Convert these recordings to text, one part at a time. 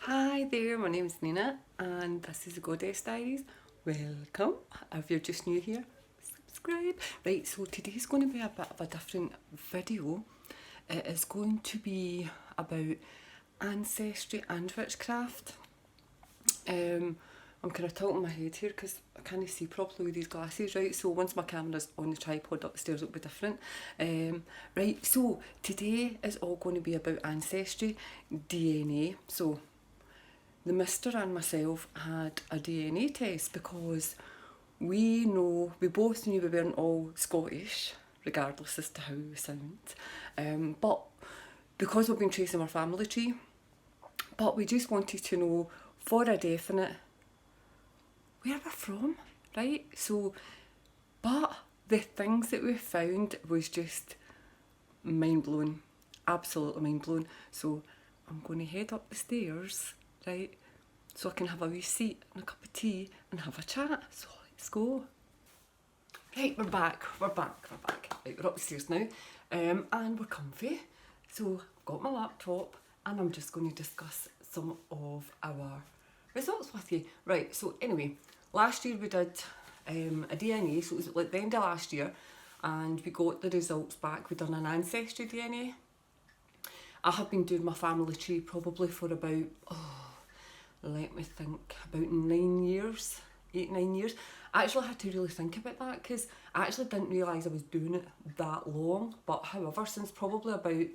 Hi there, my name's Nina and this is the Goddess Diaries. Welcome. If you're just new here, subscribe. Right, so today's going to be a bit of a different video. It is going to be about ancestry and witchcraft. I'm kind of tilting my head here because I can't see properly with these glasses, right? So once my camera's on the tripod upstairs, it'll be different. Right, so today is all going to be about ancestry, DNA. So the mister and myself had a DNA test because we both knew we weren't all Scottish, regardless as to how we sound. But because we've been tracing our family tree, but we just wanted to know for a definite where we're from, right? So, but the things that we found was just mind blowing, absolutely mind blowing. So I'm going to head up the stairs, right, so I can have a wee seat and a cup of tea and have a chat. So let's go. Right, we're back. Right, we're upstairs now, and we're comfy. So I've got my laptop and I'm just going to discuss some of our results with you. Right, so anyway, last year we did a DNA, so it was like the end of last year, and we got the results back. We done an ancestry DNA. I have been doing my family tree probably for about, let me think, about 9 years, 8-9 years. I actually had to really think about that because I actually didn't realise I was doing it that long. But however, since probably about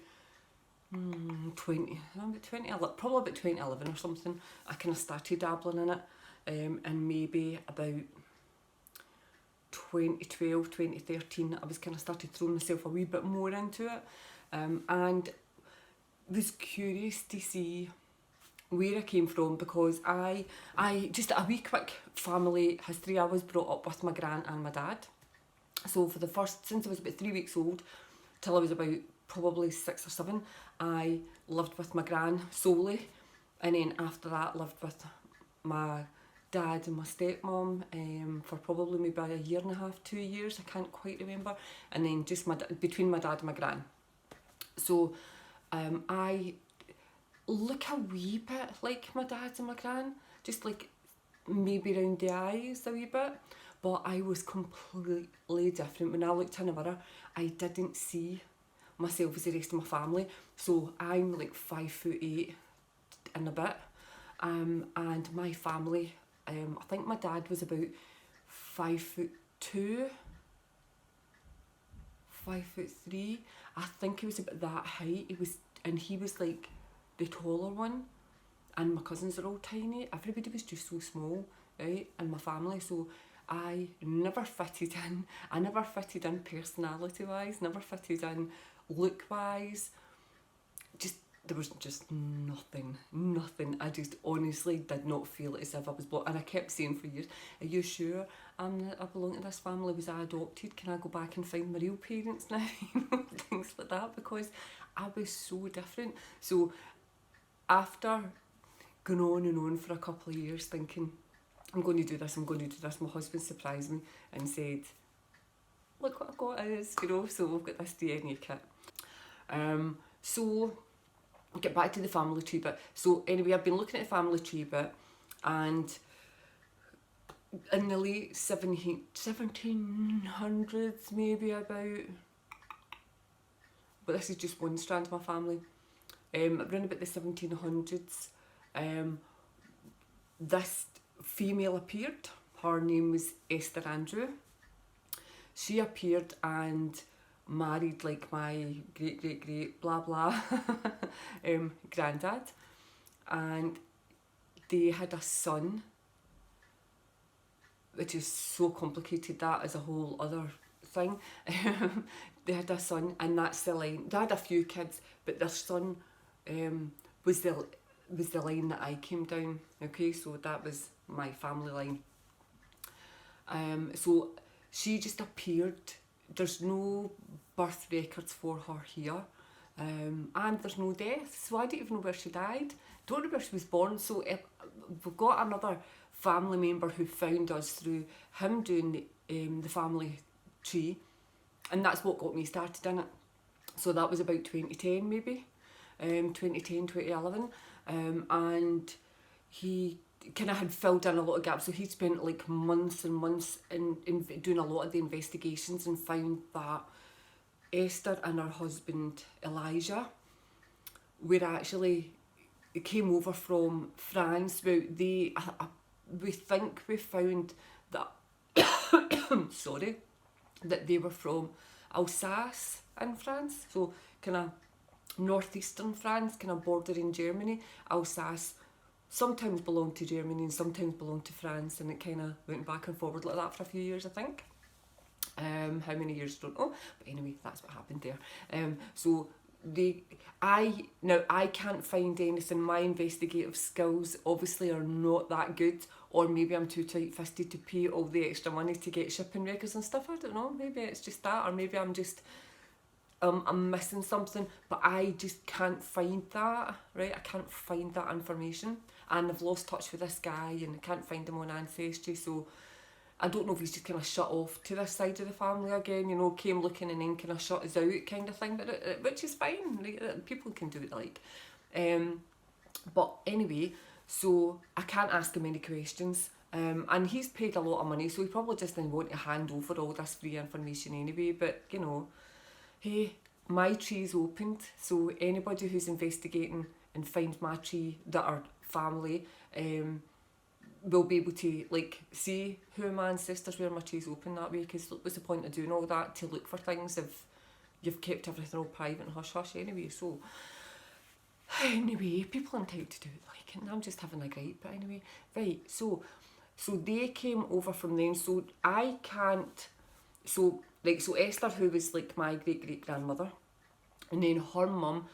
2011 or something, I kind of started dabbling in it. And maybe about 2012, 2013, I was kind of started throwing myself a wee bit more into it. And was curious to see where I came from because I just a wee quick family history. I was brought up with my gran and my dad. So for the first, since I was about 3 weeks old till I was about probably 6 or 7, I lived with my gran solely, and then after that lived with my dad and my stepmom for probably maybe a year and a half, 2 years, I can't quite remember, and then just between my dad and my gran. So I look a wee bit like my dad and my gran, just like maybe round the eyes a wee bit, but I was completely different. When I looked in the mirror, I didn't see myself as the rest of my family. So I'm like 5'8" and a bit, and my family, I think my dad was about 5'2", 5'3". I think he was about that height. He was like the taller one, and my cousins are all tiny. Everybody was just so small, right, in my family. So I never fitted in. I never fitted in personality wise, never fitted in look wise. There was just nothing. I just honestly did not feel as if I was blocked. And I kept saying for years, are you sure I belong to this family? Was I adopted? Can I go back and find my real parents now? Things like that, because I was so different. So after going on and on for a couple of years thinking, I'm going to do this, my husband surprised me and said, look what I've got is, so we've got this DNA kit. So I'll get back to the family tree bit. So anyway, I've been looking at the family tree bit, and in the late 1700s maybe about, but this is just one strand of my family, around about the 1700s, this female appeared. Her name was Esther Andrew. She appeared and married like my great blah blah granddad, and they had a son, which is so complicated. That is a whole other thing. They had a son, and that's the line. They had a few kids, but their son was the line that I came down. Okay, so that was my family line. So she just appeared. There's no birth records for her here, and there's no death, so I don't even know where she died. Don't know where she was born. So we've got another family member who found us through him doing the family tree, and that's what got me started in it. So that was about 2010 maybe, 2010, 2011. and he kind of had filled in a lot of gaps. So he spent like months and months in doing a lot of the investigations and found that Esther and her husband Elijah were actually came over from France. Well, we think we found that sorry, that they were from Alsace in France, so kind of northeastern France, kind of bordering Germany. Alsace sometimes belonged to Germany and sometimes belonged to France, and it kind of went back and forward like that for a few years, I think. How many years, don't know, but anyway, that's what happened there. So I can't find anything. My investigative skills obviously are not that good, or maybe I'm too tight-fisted to pay all the extra money to get shipping records and stuff. I don't know, maybe it's just that, or maybe I'm just I'm missing something, but I just can't find that, right? I can't find that information, and I've lost touch with this guy and I can't find him on Ancestry, so I don't know if he's just kind of shut off to this side of the family again, you know, came looking and then kind of shut us out kind of thing, but which is fine, like, people can do it like. But anyway, so I can't ask him any questions, and he's paid a lot of money, so he probably just didn't want to hand over all this free information anyway, but you know, hey, my tree's opened, so anybody who's investigating and finds my tree that are family, will be able to like see who my ancestors were. My tree's open that way, because what's the point of doing all that to look for things if you've kept everything all private and hush hush anyway? So anyway, people are entitled to do it like, and I'm just having a gripe, but anyway, right, so they came over from them, so I can't, so Esther, who was like my great grandmother, and then her mum,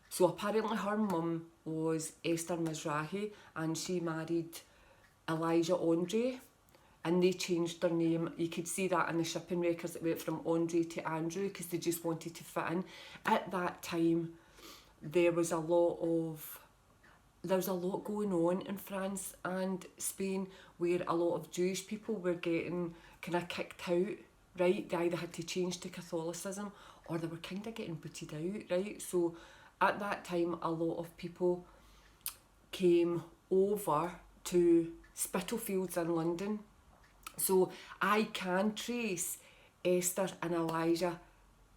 so apparently her mum was Esther Mizrahi, and she married Elijah Andre, and they changed their name. You could see that in the shipping records. It went from Andre to Andrew because they just wanted to fit in. At that time, there was a lot going on in France and Spain, where a lot of Jewish people were getting kind of kicked out, right? They either had to change to Catholicism or they were kind of getting booted out, right? So at that time, a lot of people came over to Spitalfields in London. So I can trace Esther and Elijah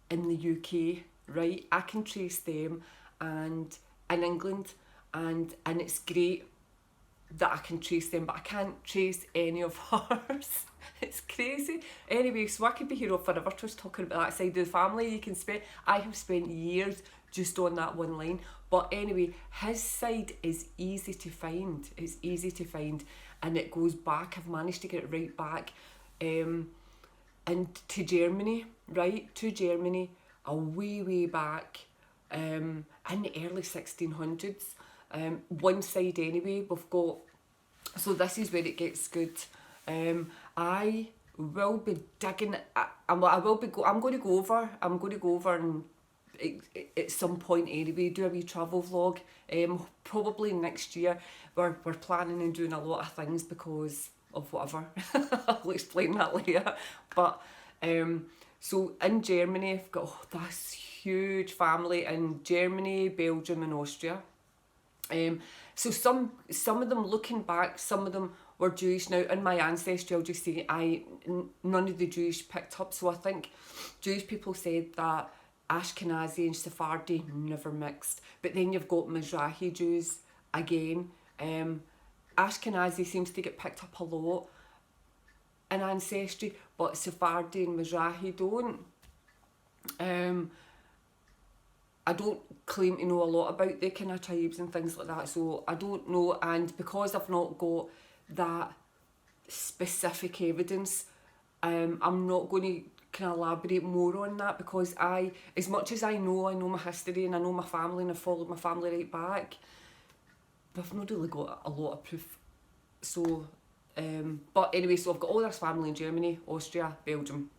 in the UK, right? I can trace them, and in England, and it's great that I can trace them, but I can't trace any of hers. It's crazy. Anyway, so I could be here forever just talking about that side of the family. You can spend, I have spent years just on that one line. But anyway, his side is easy to find. It's easy to find, and it goes back. I've managed to get it right back, and to Germany, right? To Germany, a way back, in the early 1600s. One side anyway, we've got. So this is where it gets good. I will be digging. I'm going to go over and at some point anyway do a wee travel vlog. Probably next year. We're planning on doing a lot of things because of whatever. I'll explain that later. But so in Germany, I've got this huge family in Germany, Belgium, and Austria. So some of them, looking back, some of them were Jewish. Now in my ancestry, I'll just say none of the Jewish picked up. So I think Jewish people said that Ashkenazi and Sephardi never mixed. But then you've got Mizrahi Jews again. Ashkenazi seems to get picked up a lot in ancestry, but Sephardi and Mizrahi don't. I don't claim to know a lot about the kind of tribes and things like that, so I don't know, and because I've not got that specific evidence, I'm not going to kind of elaborate more on that, because as much as I know my history and I know my family and I've followed my family right back, I've not really got a lot of proof. So, but anyway, so I've got all this family in Germany, Austria, Belgium,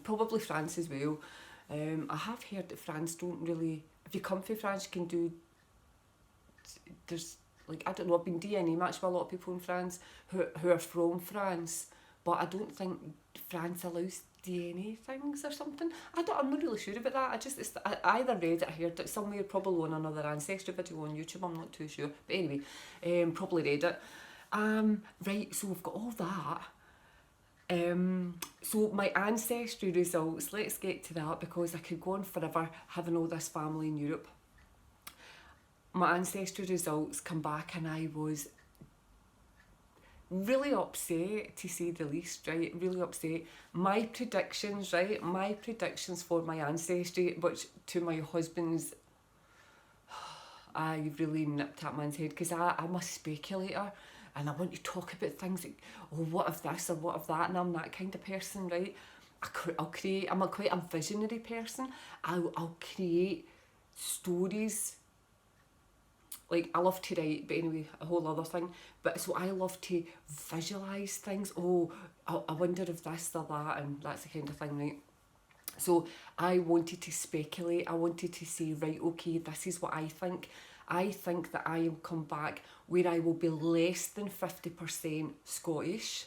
probably France as well. I have heard that France don't really, if you come from France, you can do, there's like, I don't know, I've been DNA matched with a lot of people in France who are from France, but I don't think France allows DNA things or something. I'm not really sure about that. I either read it or heard it somewhere, probably on another Ancestry video on YouTube, I'm not too sure. But anyway, probably read it. Right, so we've got all that. So my Ancestry results, let's get to that, because I could go on forever having all this family in Europe. My Ancestry results come back and I was really upset, to say the least, right? Really upset. My predictions, right? My predictions for my Ancestry, which to my husband's, I really nipped at man's head, because I'm a speculator and I want to talk about things like, oh, what if this or what if that, and I'm that kind of person, right? I'm quite a visionary person. I'll create stories. Like, I love to write, but anyway, a whole other thing. But so I love to visualise things. Oh, I wonder if this or that, and that's the kind of thing, right? So I wanted to speculate. I wanted to say, right, okay, this is what I think. I think that I will come back where I will be less than 50% Scottish,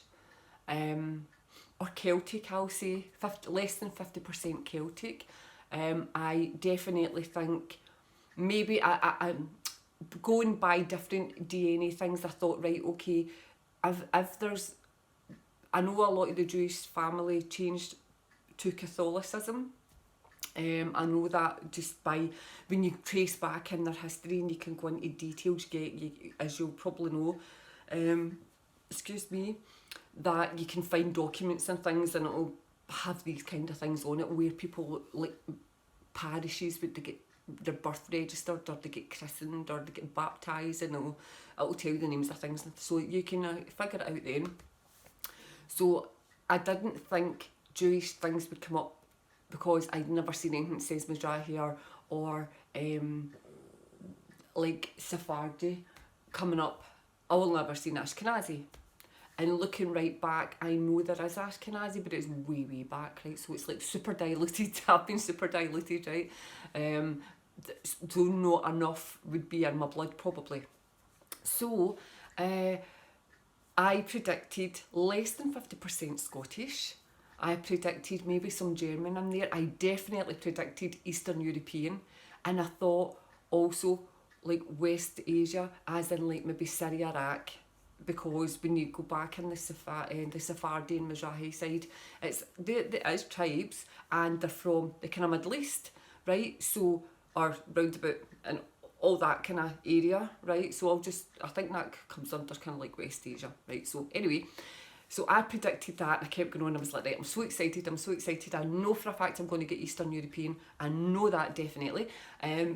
or Celtic, I'll say, less than 50% Celtic. I definitely think maybe I'm going by different DNA things. I thought, right, okay, if there's, I know a lot of the Jewish family changed to Catholicism. I know that just by when you trace back in their history, and you can go into details, as you'll probably know, excuse me, that you can find documents and things, and it'll have these kind of things on it where people, like parishes, would they get their birth registered, or they get christened, or they get baptised, and it'll tell you the names of things, so you can figure it out then. So I didn't think Jewish things would come up, because I'd never seen anything that says Mizrahi or like Sephardi coming up. I will never seen Ashkenazi. And looking right back, I know there is Ashkenazi, but it's way back, right? So it's like super diluted. I've been super diluted, right? So not enough would be in my blood, probably. So I predicted less than 50% Scottish. I predicted maybe some German in there. I definitely predicted Eastern European. And I thought also like West Asia, as in like maybe Syria, Iraq. Because when you go back in the Sephardi and Mizrahi side, there is tribes, and they're from the kind of Middle East, right? So, or roundabout and all that kind of area, right? So I think that comes under kind of like West Asia, right? So anyway, so I predicted that, and I kept going on. I was like, right, I'm so excited. I know for a fact I'm going to get Eastern European. I know that definitely,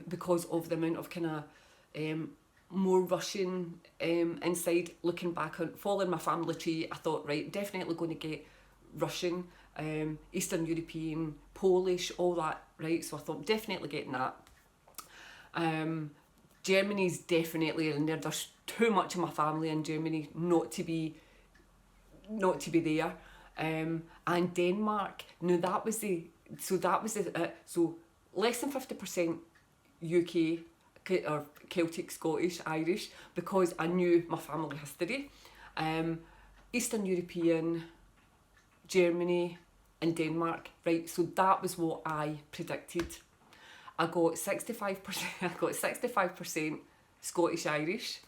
because of the amount of kind of more Russian inside. Looking back on following my family tree, I thought, right, definitely going to get Russian, Eastern European, Polish, all that, right? So I thought definitely getting that. Germany's definitely in there. There's too much of my family in Germany not to be there. And Denmark, no, that was so less than 50% UK or Celtic, Scottish, Irish, because I knew my family history. Eastern European, Germany and Denmark, right? So that was what I predicted. I got 65% Scottish, Irish,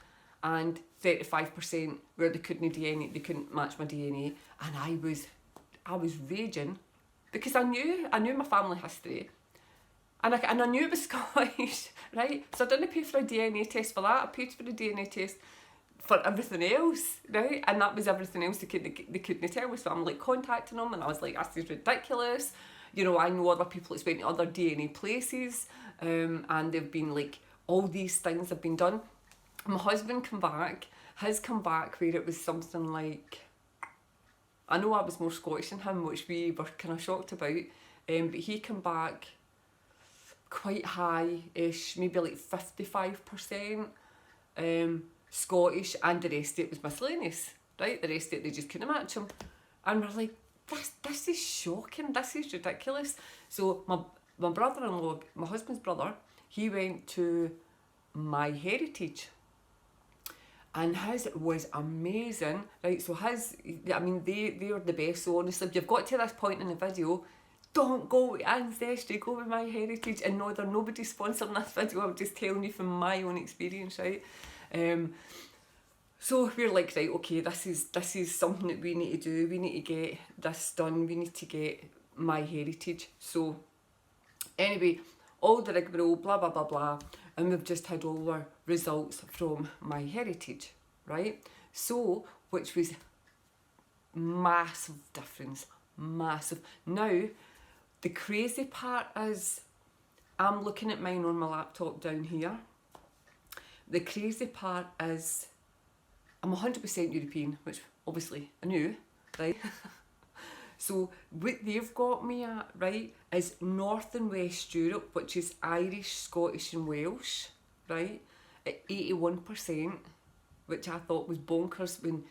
and 35% where they couldn't match my DNA, and I was raging, because I knew my family history, and I knew it was Scottish, right? So I didn't pay for a DNA test for that. I paid for a DNA test for everything else, right? And that was everything else they couldn't tell me. So I'm like contacting them, and I was like, this is ridiculous. You know, I know other people that's went to other DNA places, and they've been like, all these things have been done. My husband has come back where it was something like, I know I was more Scottish than him, which we were kind of shocked about, but he came back quite high-ish, maybe like 55% Scottish, and the rest of it was miscellaneous, right? The rest of it, they just couldn't match him. And we're like, this is shocking, this is ridiculous. So my brother-in-law, my husband's brother, he went to MyHeritage, and his was amazing, right? So his, I mean, they are the best. So honestly, if you've got to this point in the video, don't go with Ancestry, go with MyHeritage. And no, there's nobody sponsoring this video, I'm just telling you from my own experience, right? So we're like, right, okay, this is something that we need to do, we need to get this done, we need to get MyHeritage. So anyway, all the rigmarole, blah blah blah blah, and we've just had all our results from MyHeritage, right? So, which was massive difference, massive. Now, the crazy part is, I'm looking at mine on my laptop down here. The crazy part is, I'm 100% European, which obviously I knew, right? So what they've got me at, right, is North and West Europe, which is Irish, Scottish and Welsh, right, at 81%, which I thought was bonkers when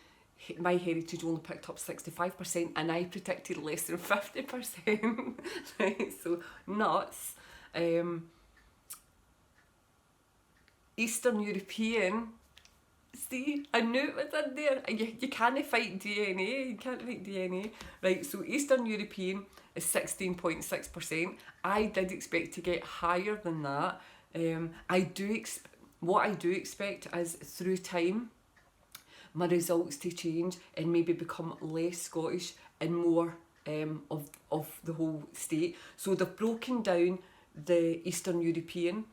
MyHeritage only picked up 65% and I predicted less than 50%, right, so nuts. Eastern European, see, I knew it was in there. You can't fight DNA, you can't fight DNA. Right, so Eastern European is 16.6%. I did expect to get higher than that. What I do expect is through time, my results to change and maybe become less Scottish and more of the whole state. So they've broken down the Eastern European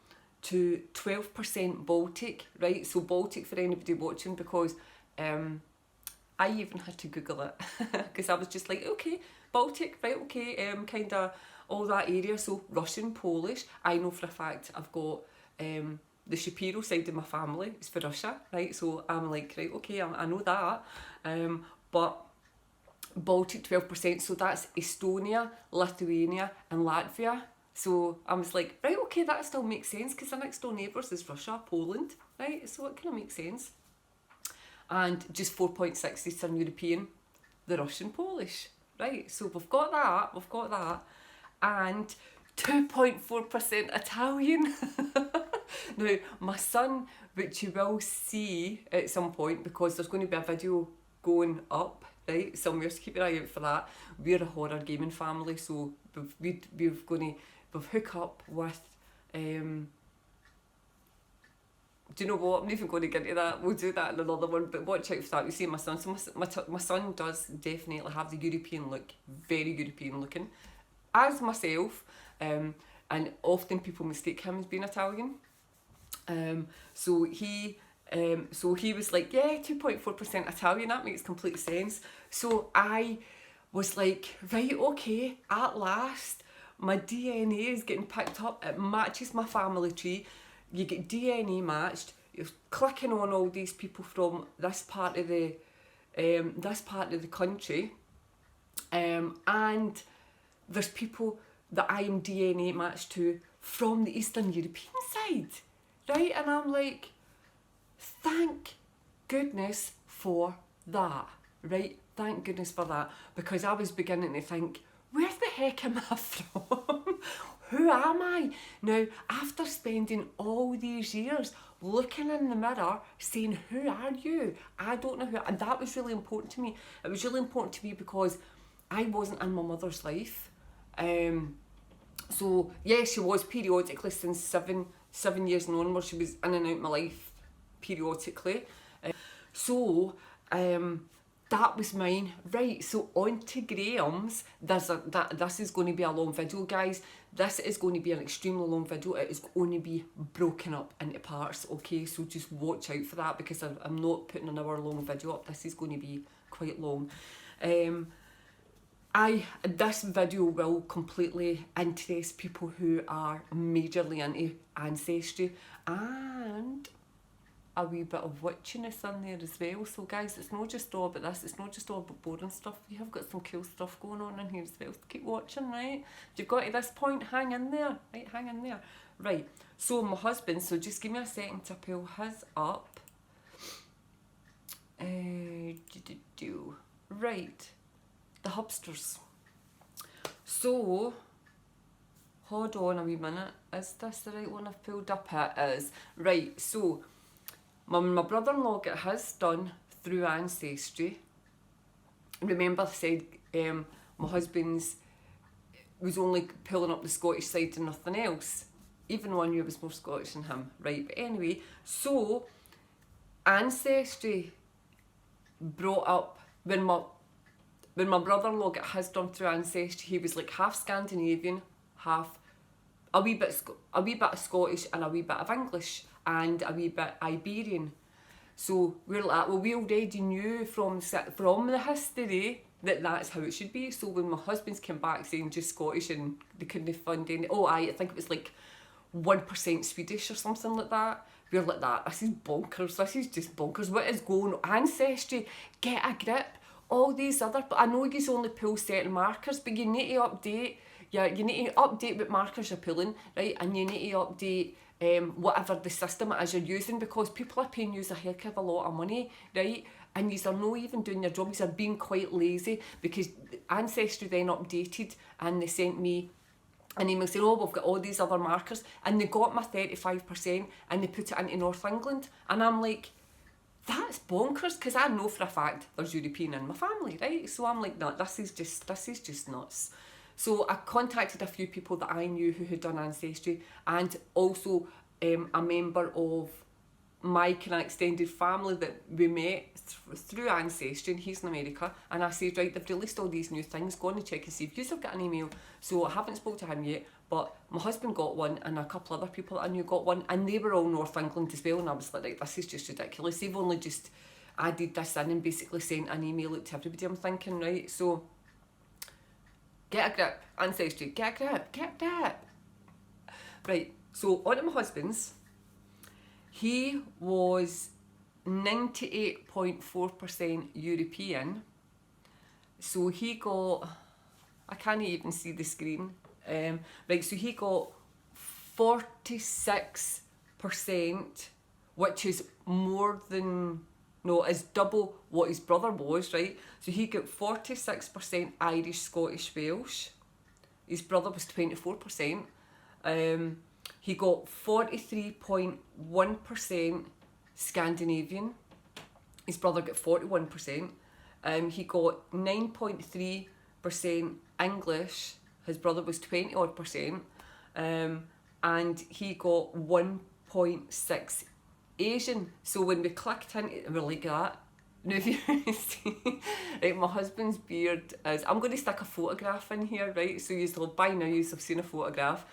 to 12% Baltic, right? So Baltic for anybody watching, because I even had to Google it because I was just like, okay, Baltic, right, okay, kind of all that area. So Russian, Polish, I know for a fact I've got the Shapiro side of my family is for Russia, right? So I'm like, right, okay, I know that. But Baltic 12%, so that's Estonia, Lithuania and Latvia. So I was like, right, okay, that still makes sense because the next door neighbours is Russia, Poland, right? So it kind of makes sense. And just 4.6 Eastern European, the Russian, Polish, right? So we've got that, and 2.4% Italian. Now, my son, which you will see at some point because there's going to be a video going up, right, somewhere, so keep your eye out for that. We're a horror gaming family, so we've hook up with, do you know what, I'm not even going to get into that, we'll do that in another one, but watch out for that. You see my son, so my son does definitely have the European look, very European looking, as myself, and often people mistake him as being Italian. So he was like, yeah, 2.4% Italian, that makes complete sense. So I was like, right, okay, at last, my DNA is getting picked up, it matches my family tree, you get DNA matched, you're clicking on all these people from this part of the country, and there's people that I am DNA matched to from the Eastern European side, right? And I'm like, thank goodness for that, right? Thank goodness for that, because I was beginning to think, where the heck am I from? Who am I? Now, after spending all these years looking in the mirror, saying, who are you? I don't know who, and that was really important to me. It was really important to me because I wasn't in my mother's life. So, yeah, she was periodically since seven years and onwards. She was in and out of my life periodically. That was mine. Right, so on to Graham's. This is going to be a long video, guys. This is going to be an extremely long video. It is going to be broken up into parts, okay? So just watch out for that because I'm not putting an hour-long video up. This is going to be quite long. This video will completely interest people who are majorly into Ancestry and a wee bit of witchiness in there as well. So guys, it's not just all about this, it's not just all about boring stuff. We have got some cool stuff going on in here as well, so keep watching, right? If you've got to this point, hang in there, right, hang in there. Right, so my husband, so just give me a second to pull his up. Right, the hubsters. So, hold on a wee minute, is this the right one I've pulled up? It is. Right, so my brother-in-law got his done through Ancestry. Remember I said my husband's was only pulling up the Scottish side and nothing else, even though I knew I was more Scottish than him, right? But anyway, so Ancestry brought up when my brother-in-law got his done through Ancestry, he was like half Scandinavian, half a wee bit of Scottish and a wee bit of English and a wee bit Iberian. So we're like, well, we already knew from the history that that's how it should be. So when my husband's came back saying just Scottish and they couldn't fund any, I think it was like 1% Swedish or something like that. We're like that. This is bonkers. This is just bonkers. What is going on? Ancestry, get a grip. All these other, I know you only pull certain markers, but you need to update. Yeah, you need to update what markers you're pulling, right? And you need to update whatever the system it is you're using, because people are paying you a heck of a lot of money, right? And you are not even doing your job. You are being quite lazy, because Ancestry then updated and they sent me an email saying, we've got all these other markers, and they got my 35% and they put it into North England, and I'm like, that's bonkers, because I know for a fact there's European in my family, right? So I'm like, no, this is just nuts. So I contacted a few people that I knew who had done Ancestry, and also a member of my kind of extended family that we met through Ancestry, and he's in America. And I said, right, they've released all these new things, go on and check and see if you've got an email. So I haven't spoken to him yet, but my husband got one, and a couple other people that I knew got one, and they were all North England as well. And I was like, right, this is just ridiculous. They've only just added this in and basically sent an email out to everybody. I'm thinking, right, so get a grip, Ancestry, get a grip. Right, so on to my husband's. He was 98.4% European. So he got, I can't even see the screen. Right, so he got 46%, which is more than, no, is double what his brother was, right? So he got 46% Irish, Scottish, Welsh. His brother was 24%. He got 43.1% Scandinavian. His brother got 41%. He got 9.3% English. His brother was 20% and he got 1.6 Asian. So when we clicked into it, we're like that. Now if you see, right, my husband's beard is, I'm going to stick a photograph in here, right? So by now you've seen a photograph.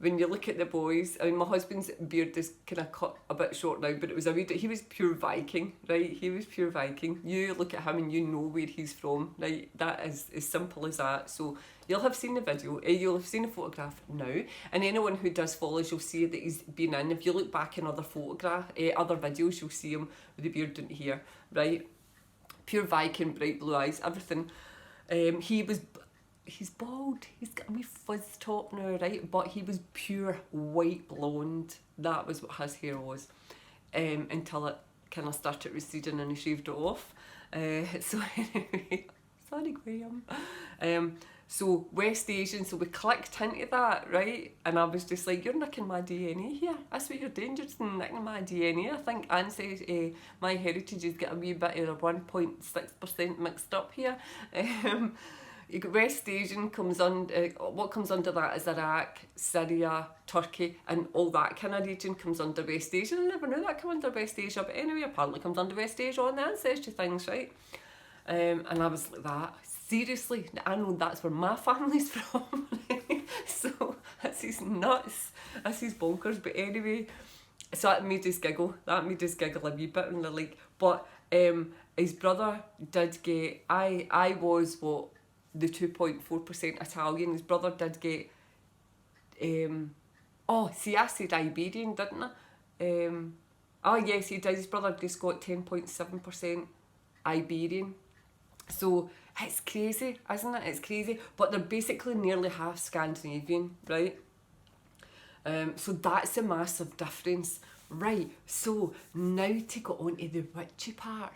When you look at the boys, I mean, my husband's beard is kind of cut a bit short now, but it was he was pure Viking, right? He was pure Viking. You look at him and you know where he's from, right? That is as simple as that. So you'll have seen the video, you'll have seen the photograph now, and anyone who does follow us, you'll see that he's been in. If you look back in other other videos, you'll see him with the beard down here, right? Pure Viking, bright blue eyes, everything. He's bald, he's got a wee fuzz top now, right? But he was pure white blonde. That was what his hair was. Until it kind of started receding and he shaved it off. So anyway, sorry Graham. So West Asian, so we clicked into that, right? And I was just like, you're nicking my DNA here. That's what you're doing, you're just nicking my DNA. I think Ancestry, MyHeritage has got a wee bit of 1.6% mixed up here. You got West Asian comes under, what comes under that is Iraq, Syria, Turkey, and all that kind of region comes under West Asia. I never knew that come under West Asia, but anyway, apparently comes under West Asia on the Ancestry things, right? And I was like, that, seriously? I know that's where my family's from. So this is nuts, this is bonkers, but anyway, so that made us giggle a wee bit, and they're like, but his brother did get, I was what, the 2.4% Italian. His brother did get I said Iberian, didn't I? Yes, he did. His brother just got 10.7% Iberian. So it's crazy, isn't it? It's crazy. But they're basically nearly half Scandinavian, right? So that's a massive difference. Right, so now to go on to the witchy part.